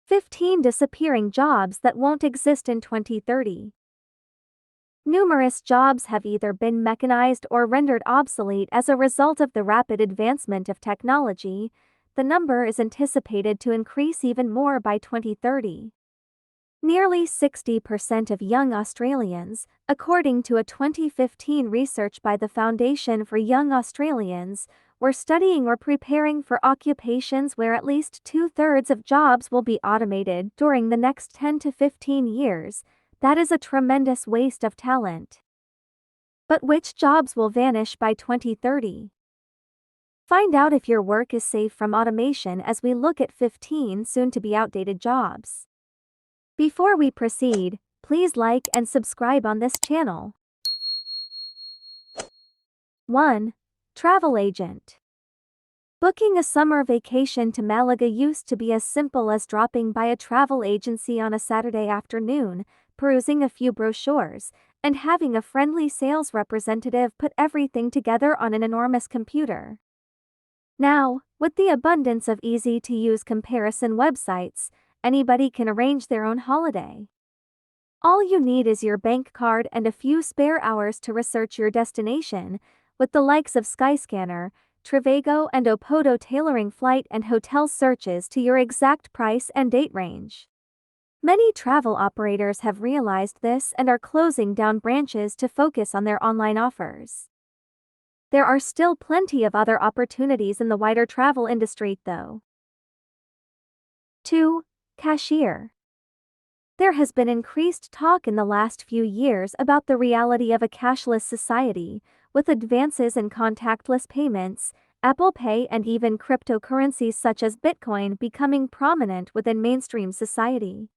15 disappearing jobs that won't exist in 2030. Numerous jobs have either been mechanized or rendered obsolete as a result of the rapid advancement of technology. The number is anticipated to increase even more by 2030. Nearly 60% of young Australians, according to a 2015 research by the Foundation for Young Australians, were studying or preparing for occupations where at least 2/3 of jobs will be automated during the next 10 to 15 years. That is a tremendous waste of talent. But which jobs will vanish by 2030? Find out if your work is safe from automation as we look at 15 soon-to-be outdated jobs. Before we proceed, please like and subscribe on this channel. 1. Travel agent. Booking a summer vacation to Malaga used to be as simple as dropping by a travel agency on a Saturday afternoon, perusing a few brochures, and having a friendly sales representative put everything together on an enormous computer. Now, with the abundance of easy-to-use comparison websites, anybody can arrange their own holiday. All you need is your bank card and a few spare hours to research your destination, with the likes of Skyscanner, Trivago and Opodo tailoring flight and hotel searches to your exact price and date range. Many travel operators have realized this and are closing down branches to focus on their online offers. There are still plenty of other opportunities in the wider travel industry, though. 2. Cashier. There has been increased talk in the last few years about the reality of a cashless society, with advances in contactless payments, Apple Pay and even cryptocurrencies such as Bitcoin becoming prominent within mainstream society.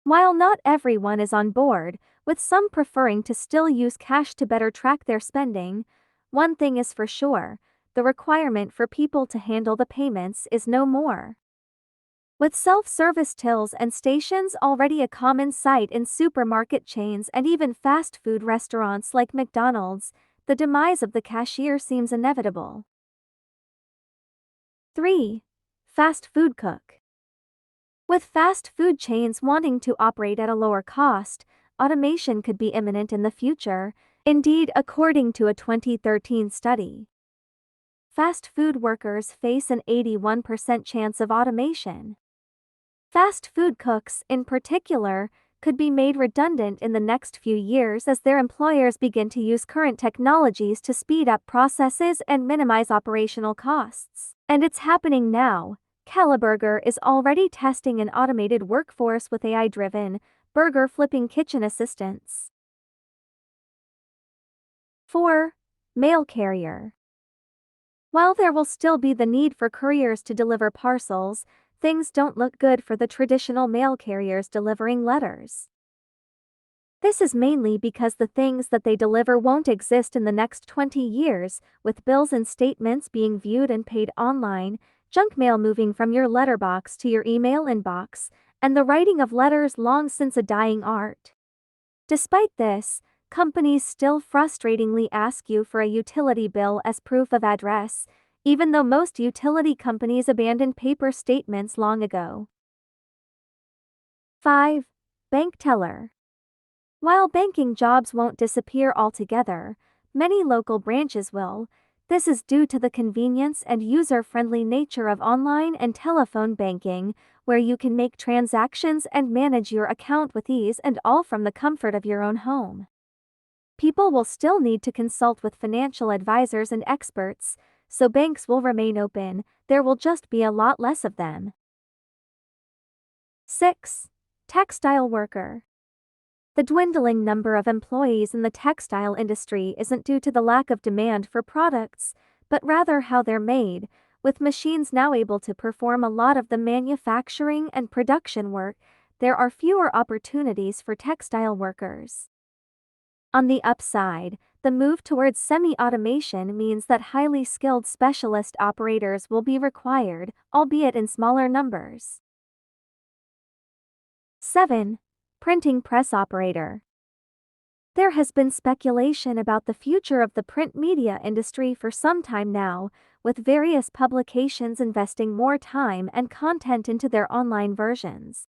While not everyone is on board, with some preferring to still use cash to better track their spending, one thing is for sure, the requirement for people to handle the payments is no more. With self-service tills and stations already a common sight in supermarket chains and even fast food restaurants like McDonald's, the demise of the cashier seems inevitable. 3. Fast food cook. With fast food chains wanting to operate at a lower cost, automation could be imminent in the future, indeed according to a 2013 study. Fast food workers face an 81% chance of automation. Fast food cooks, in particular, could be made redundant in the next few years as their employers begin to use current technologies to speed up processes and minimize operational costs. And it's happening now. Caliburger is already testing an automated workforce with AI-driven, burger-flipping kitchen assistants. 4. Mail carrier. While there will still be the need for couriers to deliver parcels, things don't look good for the traditional mail carriers delivering letters. This is mainly because the things that they deliver won't exist in the next 20 years, with bills and statements being viewed and paid online, junk mail moving from your letterbox to your email inbox, and the writing of letters long since a dying art. Despite this, companies still frustratingly ask you for a utility bill as proof of address, even though most utility companies abandoned paper statements long ago. 5. Bank teller. While banking jobs won't disappear altogether, many local branches will. This is due to the convenience and user-friendly nature of online and telephone banking, where you can make transactions and manage your account with ease and all from the comfort of your own home. People will still need to consult with financial advisors and experts, so banks will remain open, there will just be a lot less of them. 6. Textile worker. The dwindling number of employees in the textile industry isn't due to the lack of demand for products, but rather how they're made, with machines now able to perform a lot of the manufacturing and production work, there are fewer opportunities for textile workers. On the upside, the move towards semi-automation means that highly skilled specialist operators will be required, albeit in smaller numbers. 7. Printing press operator. There has been speculation about the future of the print media industry for some time now, with various publications investing more time and content into their online versions.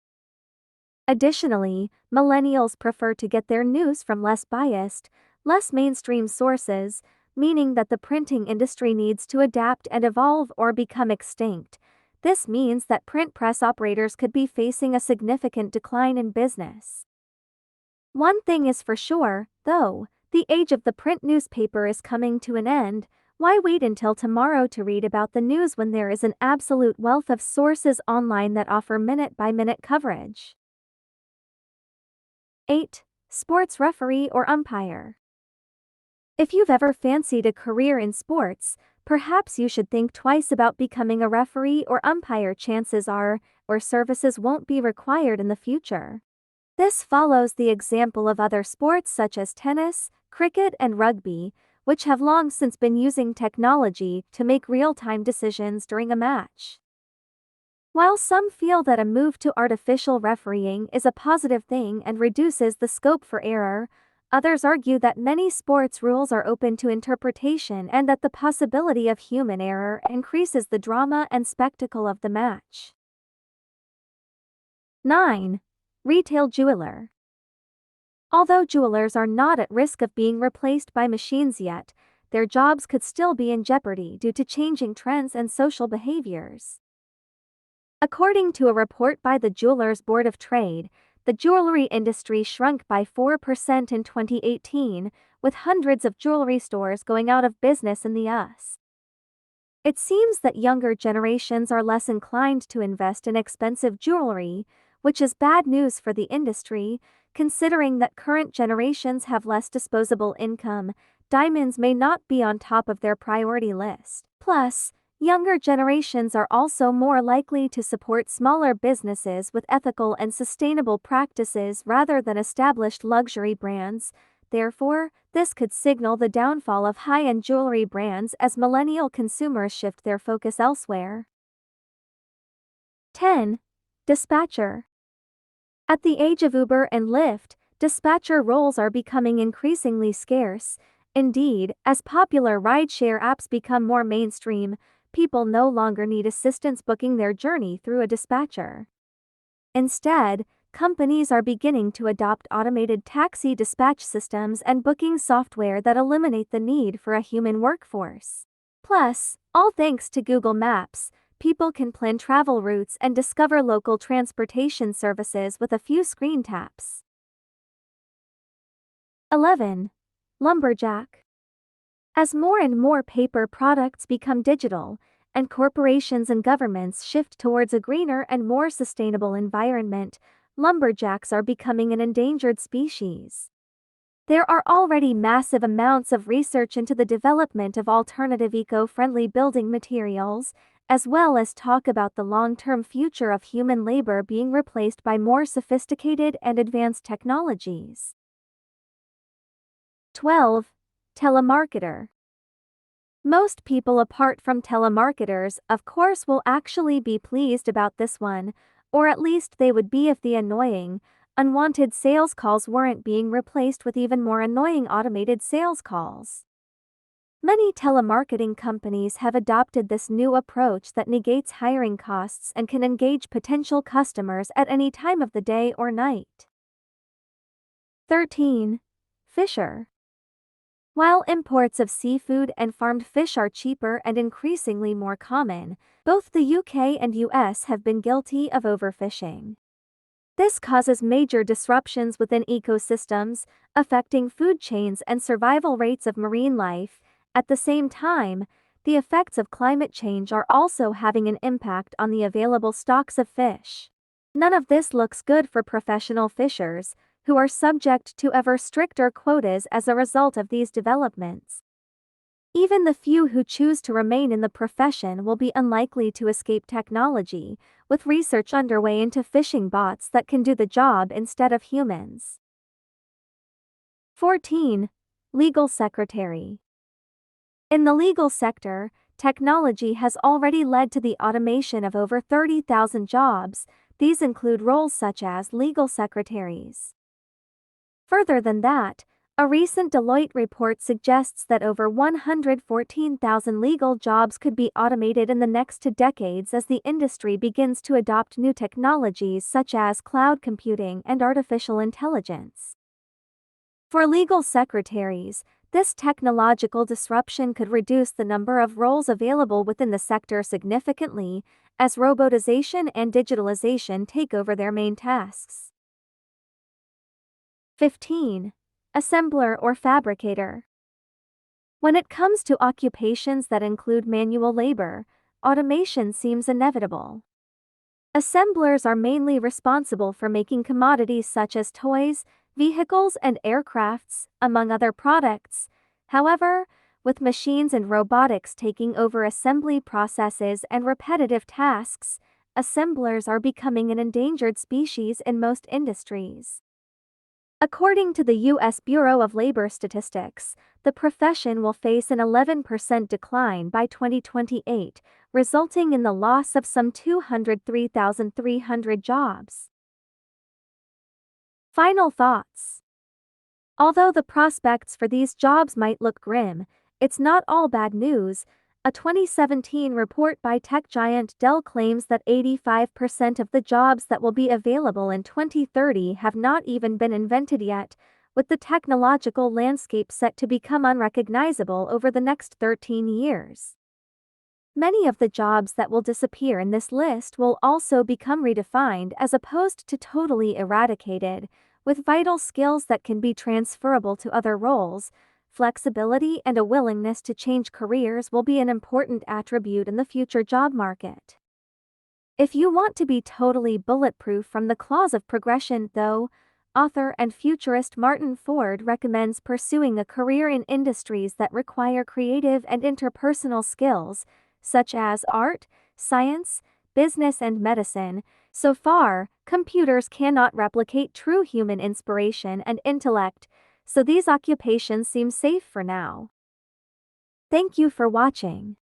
Additionally, millennials prefer to get their news from less biased, less mainstream sources, meaning that the printing industry needs to adapt and evolve or become extinct. This means that print press operators could be facing a significant decline in business. One thing is for sure, though, the age of the print newspaper is coming to an end. Why wait until tomorrow to read about the news when there is an absolute wealth of sources online that offer minute-by-minute coverage? 8. Sports referee or umpire. If you've ever fancied a career in sports, perhaps you should think twice about becoming a referee or umpire. Chances are, or services won't be required in the future. This follows the example of other sports such as tennis, cricket, and rugby, which have long since been using technology to make real-time decisions during a match. While some feel that a move to artificial refereeing is a positive thing and reduces the scope for error, others argue that many sports rules are open to interpretation and that the possibility of human error increases the drama and spectacle of the match. 9. Retail jeweler. Although jewelers are not at risk of being replaced by machines yet, their jobs could still be in jeopardy due to changing trends and social behaviors. According to a report by the Jewelers Board of Trade, the jewelry industry shrunk by 4% in 2018, with hundreds of jewelry stores going out of business in the US. It seems that younger generations are less inclined to invest in expensive jewelry, which is bad news for the industry, considering that current generations have less disposable income. Diamonds may not be on top of their priority list. Plus, younger generations are also more likely to support smaller businesses with ethical and sustainable practices rather than established luxury brands. Therefore, this could signal the downfall of high-end jewelry brands as millennial consumers shift their focus elsewhere. 10. Dispatcher. At the age of Uber and Lyft, dispatcher roles are becoming increasingly scarce. Indeed, as popular rideshare apps become more mainstream, people no longer need assistance booking their journey through a dispatcher. Instead, companies are beginning to adopt automated taxi dispatch systems and booking software that eliminate the need for a human workforce. Plus, all thanks to Google Maps, people can plan travel routes and discover local transportation services with a few screen taps. 11. Lumberjack. As more and more paper products become digital, and corporations and governments shift towards a greener and more sustainable environment, lumberjacks are becoming an endangered species. There are already massive amounts of research into the development of alternative eco-friendly building materials, as well as talk about the long-term future of human labor being replaced by more sophisticated and advanced technologies. 12. Telemarketer. Most people apart from telemarketers, of course, will actually be pleased about this one, or at least they would be if the annoying, unwanted sales calls weren't being replaced with even more annoying automated sales calls. Many telemarketing companies have adopted this new approach that negates hiring costs and can engage potential customers at any time of the day or night. 13. Fisher. While imports of seafood and farmed fish are cheaper and increasingly more common, both the UK and US have been guilty of overfishing. This causes major disruptions within ecosystems, affecting food chains and survival rates of marine life. At the same time, the effects of climate change are also having an impact on the available stocks of fish. None of this looks good for professional fishers, who are subject to ever stricter quotas as a result of these developments. Even the few who choose to remain in the profession will be unlikely to escape technology, with research underway into fishing bots that can do the job instead of humans. 14. Legal secretary. In the legal sector, technology has already led to the automation of over 30,000 jobs. These include roles such as legal secretaries. Further than that, A recent Deloitte report suggests that over 114,000 legal jobs could be automated in the next 2 decades as the industry begins to adopt new technologies such as cloud computing and artificial intelligence. For legal secretaries, this technological disruption could reduce the number of roles available within the sector significantly, as robotization and digitalization take over their main tasks. 15. Assembler or fabricator. When it comes to occupations that include manual labor, automation seems inevitable. Assemblers are mainly responsible for making commodities such as toys, vehicles, and aircrafts, among other products. However, with machines and robotics taking over assembly processes and repetitive tasks, assemblers are becoming an endangered species in most industries. According to the U.S. Bureau of Labor Statistics, the profession will face an 11% decline by 2028, resulting in the loss of some 203,300 jobs. Final thoughts. Although the prospects for these jobs might look grim, it's not all bad news. A 2017 report by tech giant Dell claims that 85% of the jobs that will be available in 2030 have not even been invented yet, with the technological landscape set to become unrecognizable over the next 13 years. Many of the jobs that will disappear in this list will also become redefined as opposed to totally eradicated, with vital skills that can be transferable to other roles. Flexibility and a willingness to change careers will be an important attribute in the future job market. If you want to be totally bulletproof from the claws of progression, though, author and futurist Martin Ford recommends pursuing a career in industries that require creative and interpersonal skills, such as art, science, business, and medicine. So far, computers cannot replicate true human inspiration and intellect, so these occupations seem safe for now. Thank you for watching.